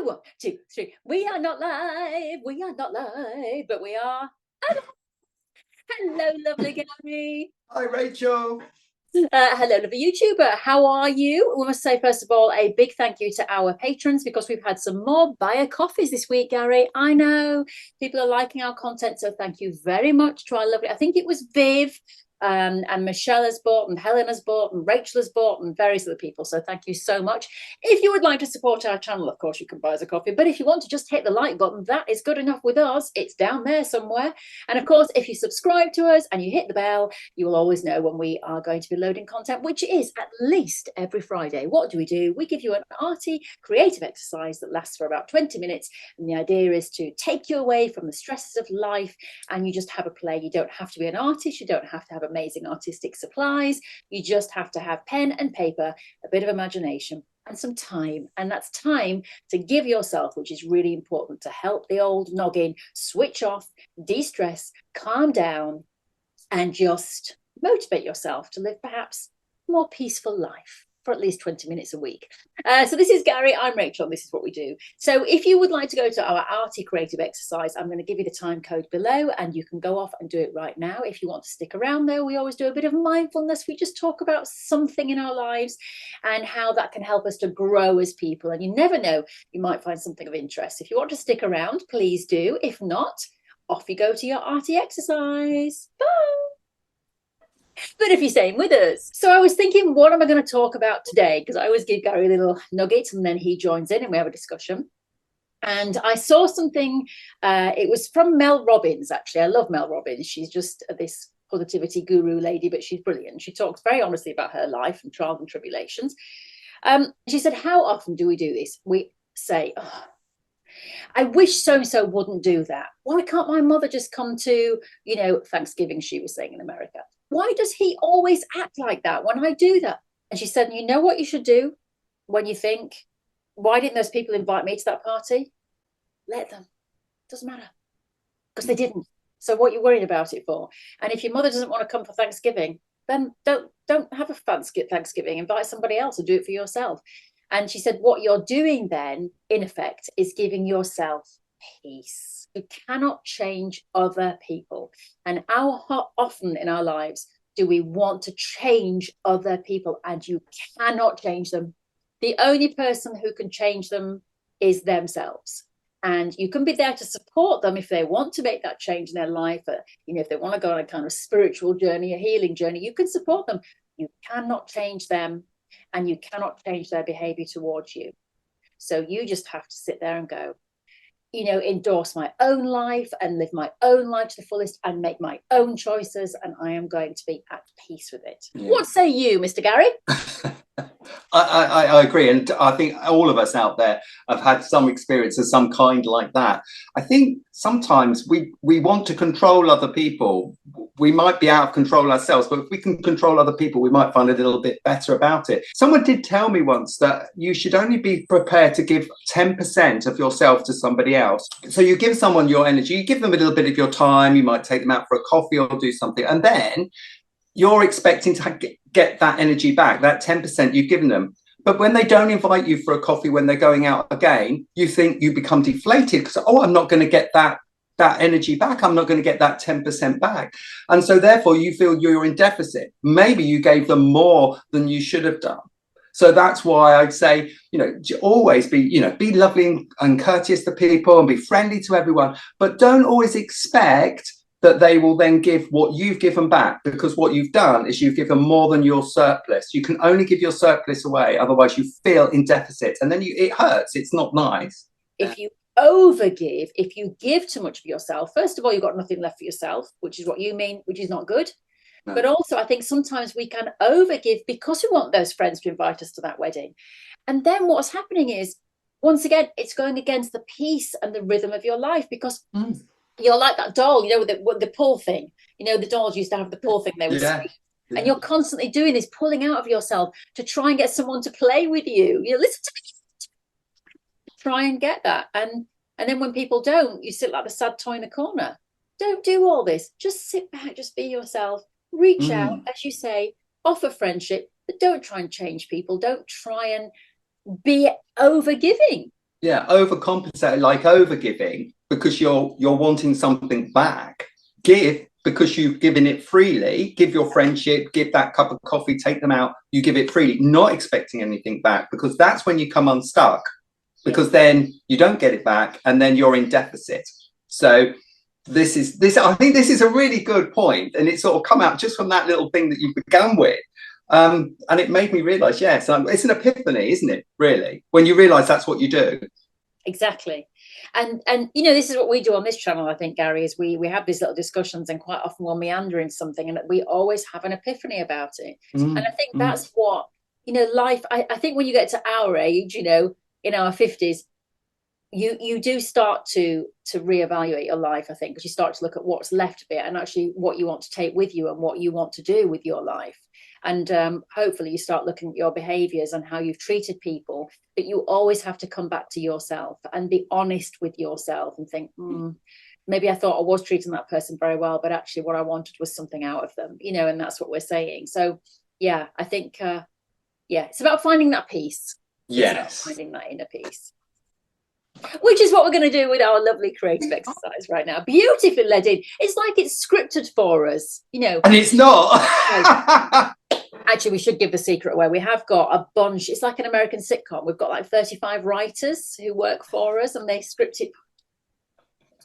1, 2, 3. We are not live. We are not live, but we are. Hello, lovely Gary. Hi, Rachel. Hello, lovely YouTuber. How are you? We must say, first of all, a big thank you to our patrons because we've had some more buyer coffees this week, Gary. I know people are liking our content, so thank you very much to our lovely. I think it was Viv. And Michelle has bought, and Helen has bought, and Rachel has bought, and various other people. So thank you so much. If you would like to support our channel, of course, you can buy us a coffee. But if you want to just hit the like button, that is good enough with us. It's down there somewhere. And of course, if you subscribe to us and you hit the bell, you will always know when we are going to be loading content, which is at least every Friday. What do? We give you an arty, creative exercise that lasts for about 20 minutes. And the idea is to take you away from the stresses of life and you just have a play. You don't have to be an artist. You don't have to have amazing artistic supplies. You just have to have pen and paper, a bit of imagination and some time. And that's time to give yourself, which is really important to help the old noggin switch off, de-stress, calm down, and just motivate yourself to live perhaps a more peaceful life for at least 20 minutes a week. So this is Gary, I'm Rachel, and this is what we do. So if you would like to go to our arty creative exercise, I'm going to give you the time code below and you can go off and do it right now. If you want to stick around though, we always do a bit of mindfulness. We just talk about something in our lives and how that can help us to grow as people. And you never know, you might find something of interest. If you want to stick around, please do. If not, off you go to your arty exercise. Bye. But if you're staying with us. So I was thinking, what am I going to talk about today? Because I always give Gary a little nugget and then he joins in and we have a discussion. And I saw something, it was from Mel Robbins, actually. I love Mel Robbins. She's just this positivity guru lady, but she's brilliant. She talks very honestly about her life and trials and tribulations. She said, how often do we do this? We say, oh, I wish so-and-so wouldn't do that. Why can't my mother just come to, Thanksgiving, she was saying in America. Why does he always act like that when I do that? And she said, you know what you should do when you think, why didn't those people invite me to that party? Let them. Doesn't matter. Because they didn't. So what are you worried about it for? And if your mother doesn't want to come for Thanksgiving, then don't have a Thanksgiving. Invite somebody else or do it for yourself. And she said, what you're doing then, in effect, is giving yourself peace. You cannot change other people. And how often in our lives do we want to change other people? And you cannot change them. The only person who can change them is themselves. And you can be there to support them if they want to make that change in their life. If they want to go on a kind of spiritual journey, a healing journey, you can support them. You cannot change them and you cannot change their behavior towards you. So you just have to sit there and go, endorse my own life and live my own life to the fullest and make my own choices. And I am going to be at peace with it. Yeah. What say you, Mr. Gary? I agree. And I think all of us out there have had some experience of some kind like that. I think sometimes we want to control other people. We might be out of control ourselves, but if we can control other people, we might find a little bit better about it. Someone did tell me once that you should only be prepared to give 10% of yourself to somebody else. So you give someone your energy, you give them a little bit of your time, you might take them out for a coffee or do something, and then you're expecting to get that energy back, that 10% you've given them. But when they don't invite you for a coffee when they're going out again, you think you become deflated because, I'm not going to get that energy back. I'm not going to get that 10% back. And so therefore you feel you're in deficit. Maybe you gave them more than you should have done. So that's why I'd say, always be lovely and courteous to people and be friendly to everyone, but don't always expect that they will then give what you've given back, because what you've done is you've given more than your surplus. You can only give your surplus away, otherwise you feel in deficit, and then it hurts. It's not nice. If you overgive, if you give too much of yourself, first of all, you've got nothing left for yourself, which is what you mean, which is not good. No. But also I think sometimes we can overgive because we want those friends to invite us to that wedding. And then what's happening is, once again, it's going against the peace and the rhythm of your life, because you're like that doll, with the pull thing. The dolls used to have the pull thing. They would speak. Yeah. And you're constantly doing this, pulling out of yourself to try and get someone to play with you. Listen to me. Try and get that. And then when people don't, you sit like the sad toy in the corner. Don't do all this. Just sit back, just be yourself. Reach out, as you say, offer friendship, but don't try and change people. Don't try and be overgiving. Yeah, overcompensate, like overgiving because you're wanting something back. Give because you've given it freely. Give your friendship, give that cup of coffee, take them out. You give it freely, not expecting anything back, because that's when you come unstuck. Because then you don't get it back, and then you're in deficit. So this is this. I think this is a really good point, and it sort of come out just from that little thing that you began with. And it made me realize, yes, it's an epiphany, isn't it? Really, when you realize that's what you do. Exactly. And you know, this is what we do on this channel, I think, Gary, is we have these little discussions, and quite often we'll meander into something and we always have an epiphany about it. And I think that's what, you know, life, I think when you get to our age, you know, in our 50s, you do start to reevaluate your life, I think, because you start to look at what's left of it and actually what you want to take with you and what you want to do with your life. And hopefully you start looking at your behaviors and how you've treated people, but you always have to come back to yourself and be honest with yourself and think, maybe I thought I was treating that person very well, but actually what I wanted was something out of them, you know, and that's what we're saying. So yeah, I think it's about finding that peace. Yes. It's about finding that inner peace, which is what we're going to do with our lovely creative exercise right now. Beautifully led in. It's like it's scripted for us, you know. And it's not. Actually, we should give the secret away. We have got a bunch. It's like an American sitcom. We've got like 35 writers who work for us, and they script it.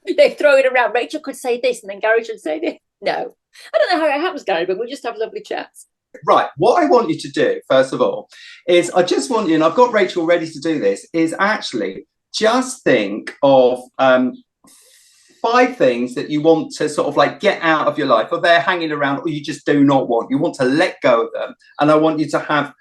They throw it around. Rachel could say this, and then Gary should say this. No, I don't know how it happens, Gary, but we just have lovely chats. Right. What I want you to do, first of all, is I just want you, and I've got Rachel ready to do this, is actually just think of 5 things that you want to sort of like get out of your life, or they're hanging around, or you just do not want. You want to let go of them. And I want you to have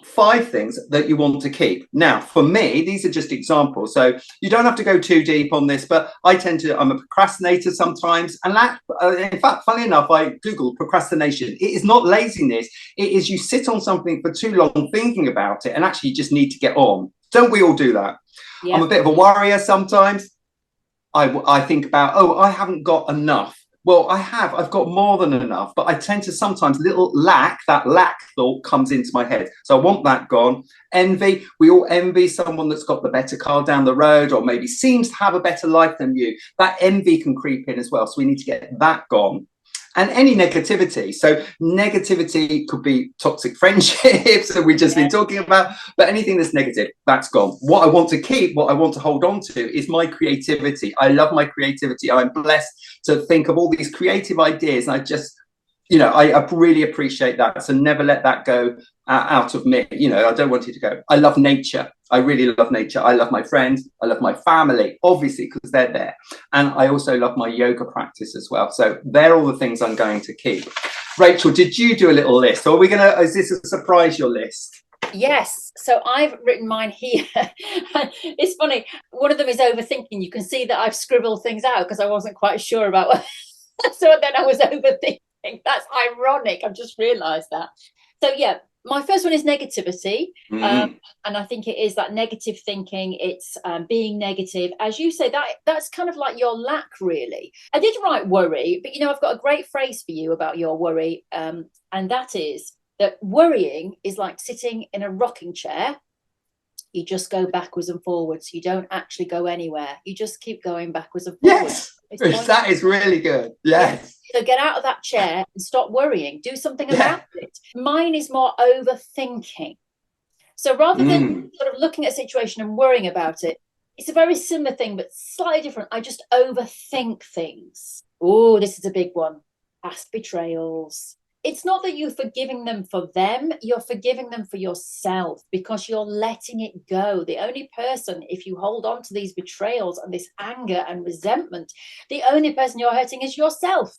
5 things that you want to keep. Now, for me, these are just examples. So you don't have to go too deep on this, but I'm a procrastinator sometimes. And that, in fact, funny enough, I Googled procrastination. It is not laziness. It is you sit on something for too long thinking about it and actually you just need to get on. Don't we all do that? Yeah. I'm a bit of a worrier sometimes. I think about, I haven't got enough. Well, I've got more than enough, but I tend to sometimes that lack thought comes into my head. So I want that gone. Envy, we all envy someone that's got the better car down the road or maybe seems to have a better life than you. That envy can creep in as well. So we need to get that gone. And any negativity. So negativity could be toxic friendships that we've just been talking about, but anything that's negative, that's gone. What I want to keep, what I want to hold on to is my creativity. I love my creativity. I'm blessed to think of all these creative ideas. And I just, I really appreciate that. So never let that go out of me. I don't want it to go. I love nature. I really love nature. I love my friends. I love my family, obviously, because they're there. And I also love my yoga practice as well. So they're all the things I'm going to keep. Rachel, did you do a little list? Or is this a surprise, your list? Yes. So I've written mine here. It's funny. One of them is overthinking. You can see that I've scribbled things out because I wasn't quite sure about what. So then I was overthinking. That's ironic. I've just realized that. So yeah, my first one is negativity. And I think it is that negative thinking. It's being negative. As you say, that's kind of like your lack, really. I did write worry, but I've got a great phrase for you about your worry. And that is that worrying is like sitting in a rocking chair. You just go backwards and forwards. You don't actually go anywhere. You just keep going backwards and forwards. Yes, that is really good. Yes. So get out of that chair and stop worrying. Do something about it. Mine is more overthinking. So rather than sort of looking at a situation and worrying about it, it's a very similar thing, but slightly different. I just overthink things. Oh, this is a big one. Past betrayals. It's not that you're forgiving them for them, you're forgiving them for yourself because you're letting it go. The only person, if you hold on to these betrayals and this anger and resentment, the only person you're hurting is yourself.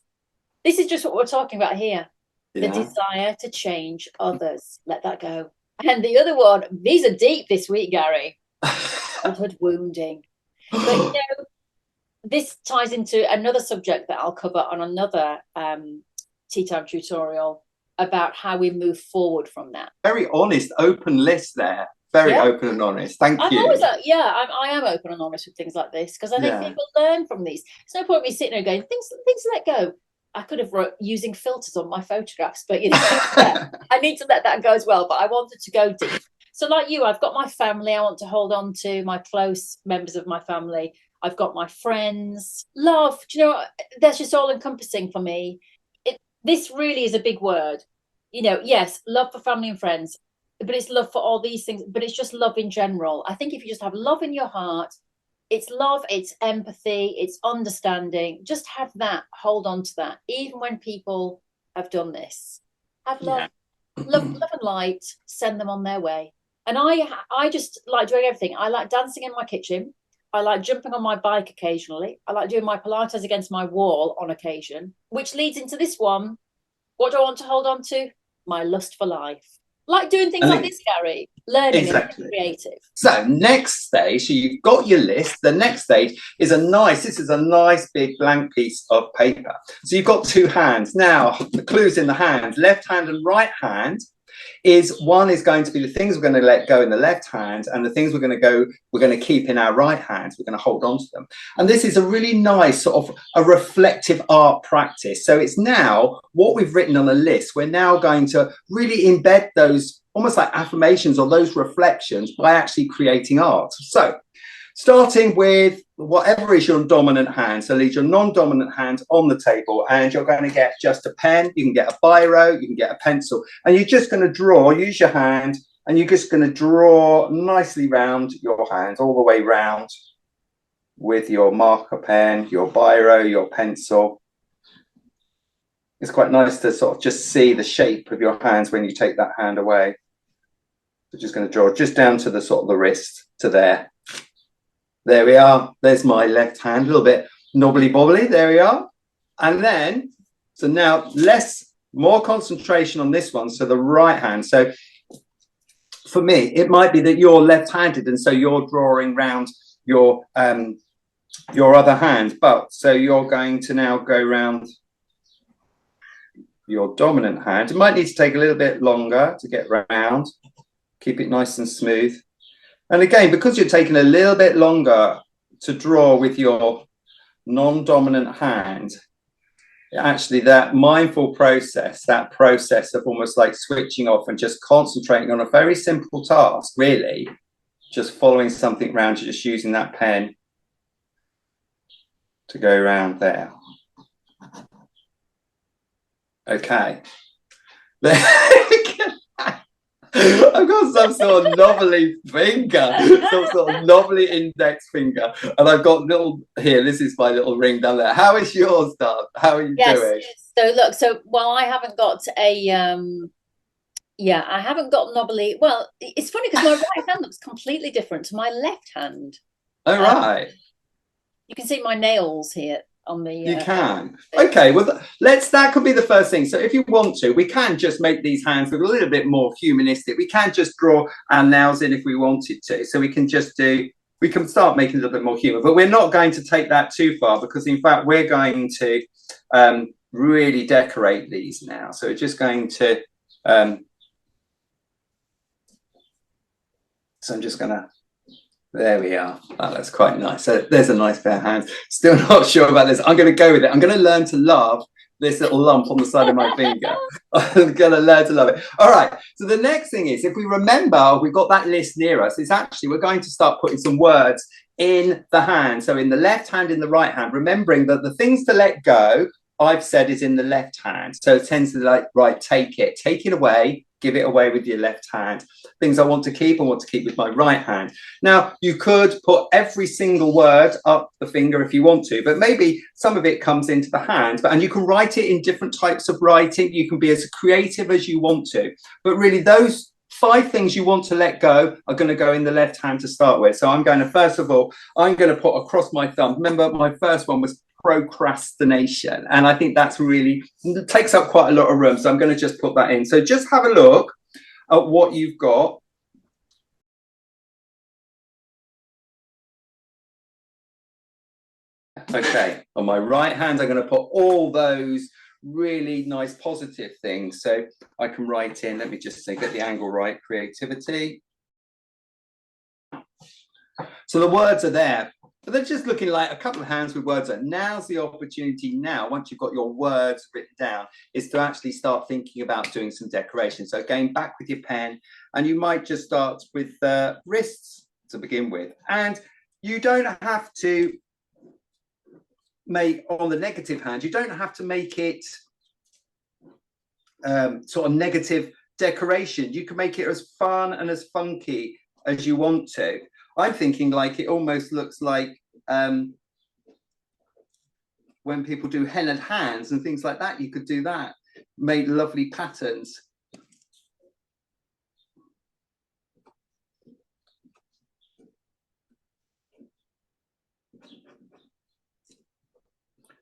This is just what we're talking about here. The desire to change others. Let that go. And the other one, these are deep this week, Gary. Childhood wounding. But this ties into another subject that I'll cover on another tea time tutorial about how we move forward from that. Very honest, open list there. Very open and honest. Thank you. I am open and honest with things like this because I think people learn from these. There's no point me sitting there going, things let go. I could have wrote using filters on my photographs, but I need to let that go as well. But I wanted to go deep. So like you, I've got my family. I want to hold on to my close members of my family. I've got my friends. Love, do you know, that's just all encompassing for me. This really is a big word. You know, yes, love for family and friends, but it's love for all these things, but it's just love in general. I think if you just have love in your heart, it's love, it's empathy, it's understanding. Just have that, hold on to that. Even when people have done this, have love, love and light, send them on their way. And I just like doing everything. I like dancing in my kitchen. I like jumping on my bike occasionally. I like doing my Pilates against my wall on occasion, which leads into this one. What do I want to hold on to? My lust for life. Like doing things like this, Gary, learning and being creative. So next stage, so you've got your list. The next stage is this is a nice big blank piece of paper. So you've got two hands. Now, the clues in the hands, left hand and right hand, one is going to be the things we're going to let go in the left hand, and the things we're going to keep in our right hand. We're going to hold on to them. And this is a really nice sort of a reflective art practice. So it's now what we've written on the list. We're now going to really embed those almost like affirmations or those reflections by actually creating art. So starting with whatever is your dominant hand. So leave your non-dominant hand on the table, and you're going to get just a pen. You can get a biro, you can get a pencil, and you're just going to use your hand, and you're just going to draw nicely round your hand, all the way round with your marker pen, your biro, your pencil. It's quite nice to sort of just see the shape of your hands when you take that hand away. So just going to draw just down to the sort of the wrist to there. There we are. There's my left hand, a little bit knobbly bobbly. There we are. And then, so now more concentration on this one. So the right hand. So for me, it might be that you're left-handed, and so you're drawing round your other hand. But so you're going to now go round your dominant hand. It might need to take a little bit longer to get round. Keep it nice and smooth. And again, because you're taking a little bit longer to draw with your non-dominant hand, actually that mindful process, that process of almost like switching off and just concentrating on a very simple task, really, just following something around, just using that pen to go around there. Okay. I've got some sort of knobbly finger, some sort of knobbly index finger, and I've got this is my little ring down there. How is yours, Dad? How are you doing? So look, while I haven't got I haven't got knobbly. Well, it's funny because my right hand looks completely different to my left hand. Oh, right. You can see my nails here on the you can. Okay, well, that could be the first thing. So if you want to, we can just make these hands look a little bit more humanistic. We can just draw our nails in if we wanted to. So we can start making a little bit more human, but we're not going to take that too far, because in fact we're going to really decorate these now. So we're just going to so I'm just gonna, there we are. Oh, that's quite nice. So there's a nice pair of hands. Still not sure about this. I'm going to go with it. I'm going to learn to love this little lump on the side of my finger. I'm going to learn to love it. All right. So the next thing is, if we remember, we've got that list near us. It's actually, we're going to start putting some words in the hand. So in the left hand, in the right hand, remembering that the things to let go, I've said, is in the left hand. So it tends to like, right, take it away. Give it away with your left hand. Things I want to keep with my right hand. Now, you could put every single word up the finger if you want to, but maybe some of it comes into the hand, and you can write it in different types of writing. You can be as creative as you want to, but really those 5 things you want to let go are going to go in the left hand to start with. So I'm going to, first of all, I'm going to put across my thumb. Remember, my first one was procrastination, and I think that's really takes up quite a lot of room, so I'm going to just put that in. So just have a look at what you've got. Okay, on my right hand I'm going to put all those really nice positive things, so I can write in, let me just say, get the angle right, creativity. So the words are there. But they're just looking like a couple of hands with words on. Now's the opportunity now, once you've got your words written down, is to actually start thinking about doing some decoration. So going back with your pen, and you might just start with wrists to begin with. And you don't have to make, on the negative hand, you don't have to make it sort of negative decoration. You can make it as fun and as funky as you want to. I'm thinking like it almost looks like when people do hennaed hands and things like that, you could do that, make lovely patterns.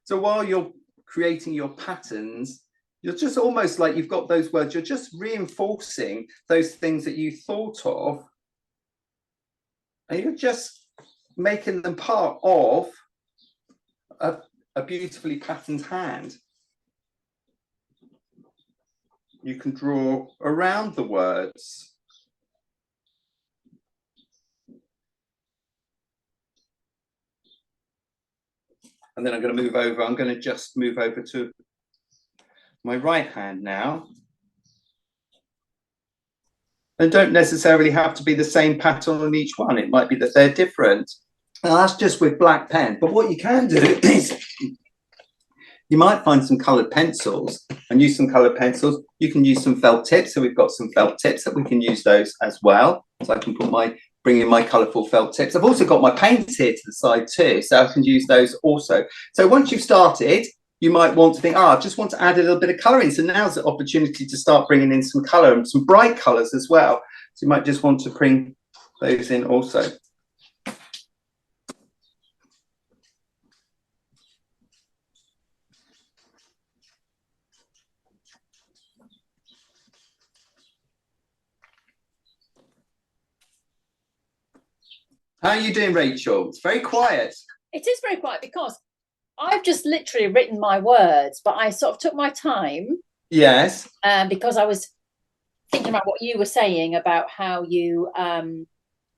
So while you're creating your patterns, you're just almost like you've got those words, you're just reinforcing those things that you thought of, and you're just making them part of a beautifully patterned hand. You can draw around the words. And then I'm going to move over, I'm going to just move over to my right hand now. And don't necessarily have to be the same pattern on each one. It might be that they're different. Now that's just with black pen. But what you can do is you might find some coloured pencils and use some coloured pencils. You can use some felt tips. So we've got some felt tips that we can use those as well. So I can bring in my colourful felt tips. I've also got my paints here to the side too, so I can use those also. So once you've started, you might want to think, I just want to add a little bit of colour in. So now's the opportunity to start bringing in some colour and some bright colours as well. So you might just want to bring those in also. How are you doing, Rachel? It's very quiet. It is very quiet because I've just literally written my words, but I sort of took my time. Yes. Because I was thinking about what you were saying about how you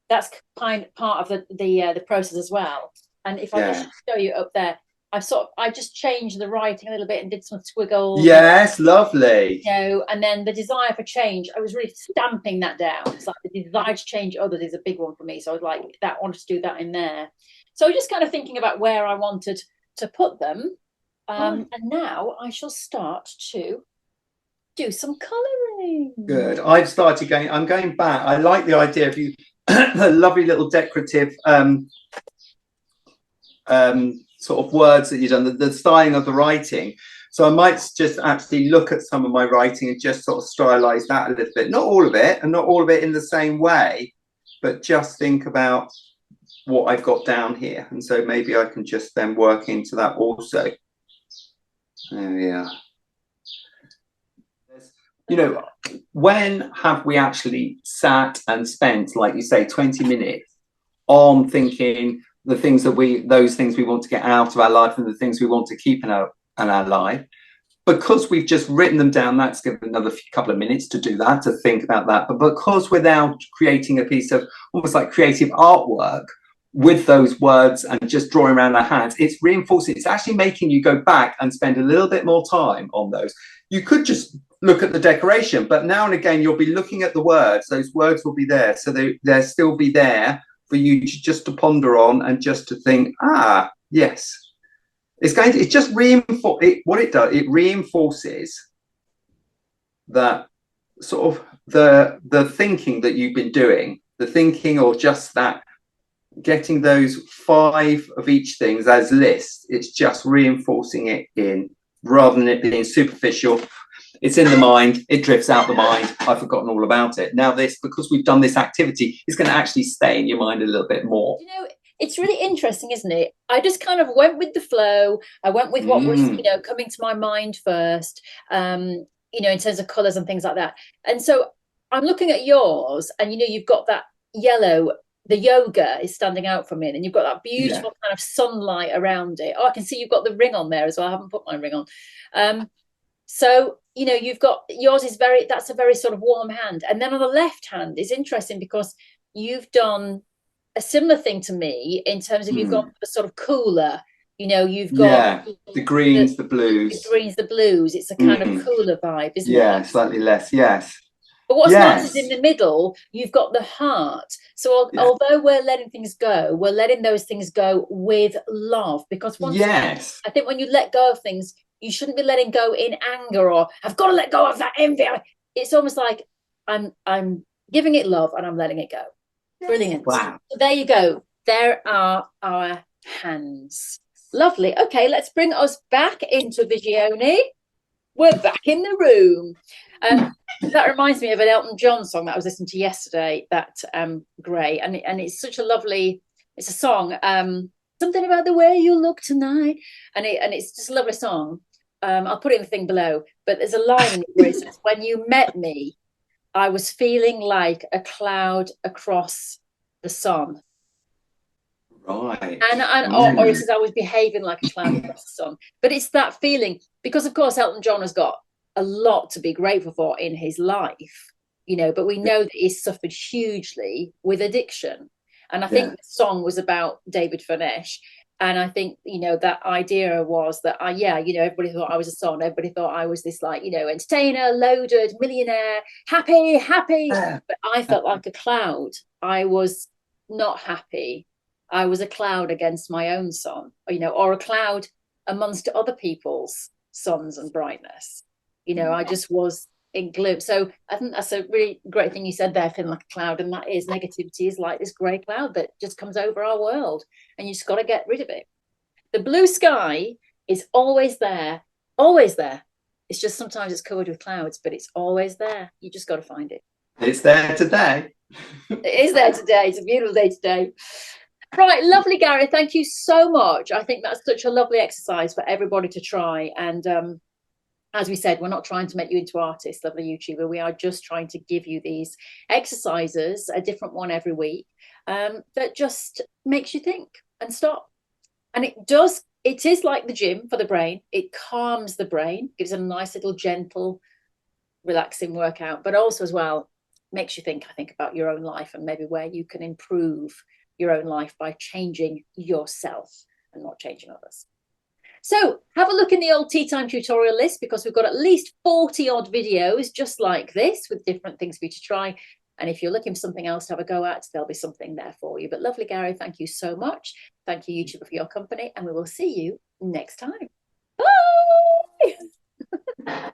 that's part of the process as well. And if I just show you up there, I just changed the writing a little bit and did some squiggles. Yes, lovely. You know, and then the desire for change, I was really stamping that down. It's like the desire to change others is a big one for me. So I was like, wanted to do that in there. So just kind of thinking about where I wanted to put them. And now I shall start to do some colouring. Good. I'm going back. I like the idea of you, the lovely little decorative sort of words that you've done, the styling of the writing. So I might just actually look at some of my writing and just sort of stylize that a little bit. Not all of it, and not all of it in the same way, but just think about what I've got down here. And so maybe I can just then work into that also. There we are. You know, when have we actually sat and spent, like you say, 20 minutes on thinking those things we want to get out of our life and the things we want to keep in our life? Because we've just written them down, that's given another couple of minutes to do that, to think about that. But because we're now creating a piece of almost like creative artwork with those words and just drawing around our hands, it's reinforcing, it's actually making you go back and spend a little bit more time on those. You could just look at the decoration, but now and again you'll be looking at the words. Those words will be there, so they'll still be there for you just to ponder on and just to think, yes. It just reinforces what it does. It reinforces that sort of the thinking that you've been doing, the thinking, or just that getting those 5 of each things as lists. It's just reinforcing it in, rather than it being superficial. It's in the mind, it drifts out the mind, I've forgotten all about it. Now because we've done this activity, it's going to actually stay in your mind a little bit more. You know, it's really interesting, isn't it? I just kind of went with the flow. I went with what was, coming to my mind first, in terms of colours and things like that. And so I'm looking at yours, and, you've got that yellow, the yoga is standing out for me, and you've got that beautiful kind of sunlight around it. Oh, I can see you've got the ring on there as well. I haven't put my ring on. So, you've got, yours is that's a very sort of warm hand. And then on the left hand is interesting because you've done a similar thing to me in terms of you've got the sort of cooler, you've got Yeah, the greens, the the blues. greens, the blues. It's a kind of cooler vibe, isn't it? Yeah, slightly less. Yes. But what's nice is in Yes. the middle, you've got the heart. So Yeah. although we're letting things go, we're letting those things go with love. Because once again, Yes. I think when you let go of things, you shouldn't be letting go in anger or I've got to let go of that envy. It's almost like I'm giving it love and I'm letting it go. Brilliant. Wow. So there you go. There are our hands. Lovely. Okay, let's bring us back into Vigione. We're back in the room. That reminds me of an Elton John song that I was listening to yesterday. That great, and it's such a lovely. It's a song. Something about the way you look tonight, and it's just a lovely song. I'll put it in the thing below. But there's a line in it where it says, "When you met me, I was feeling like a cloud across the sun." Right. Or he says I was behaving like a cloud across the sun. But it's that feeling, because of course Elton John has got a lot to be grateful for in his life, but we know that he's suffered hugely with addiction. And I think the song was about David Furnish. And I think, that idea was that, everybody thought I was a son. Everybody thought I was this, entertainer, loaded, millionaire, happy. But I felt like a cloud. I was not happy. I was a cloud against my own sun, or a cloud amongst other people's suns and brightness. I just was in gloom. So I think that's a really great thing you said there, feeling like a cloud. And that is, negativity is like this grey cloud that just comes over our world, and you just got to get rid of it. The blue sky is always there, always there. It's just sometimes it's covered with clouds, but it's always there. You just got to find it. It's there today. It is there today. It's a beautiful day today. Right, lovely, Gary. Thank you so much. I think that's such a lovely exercise for everybody to try. And as we said, we're not trying to make you into artists, lovely YouTuber. We are just trying to give you these exercises, a different one every week, that just makes you think and stop. And it is like the gym for the brain. It calms the brain, gives it a nice little gentle, relaxing workout, but also as well makes you think, I think, about your own life and maybe where you can improve your own life by changing yourself and not changing others. So have a look in the old tea time tutorial list, because we've got at least 40 odd videos just like this with different things for you to try. And if you're looking for something else to have a go at, there'll be something there for you. But lovely, Gary, thank you so much. Thank you, YouTuber, for your company, and we will see you next time. Bye.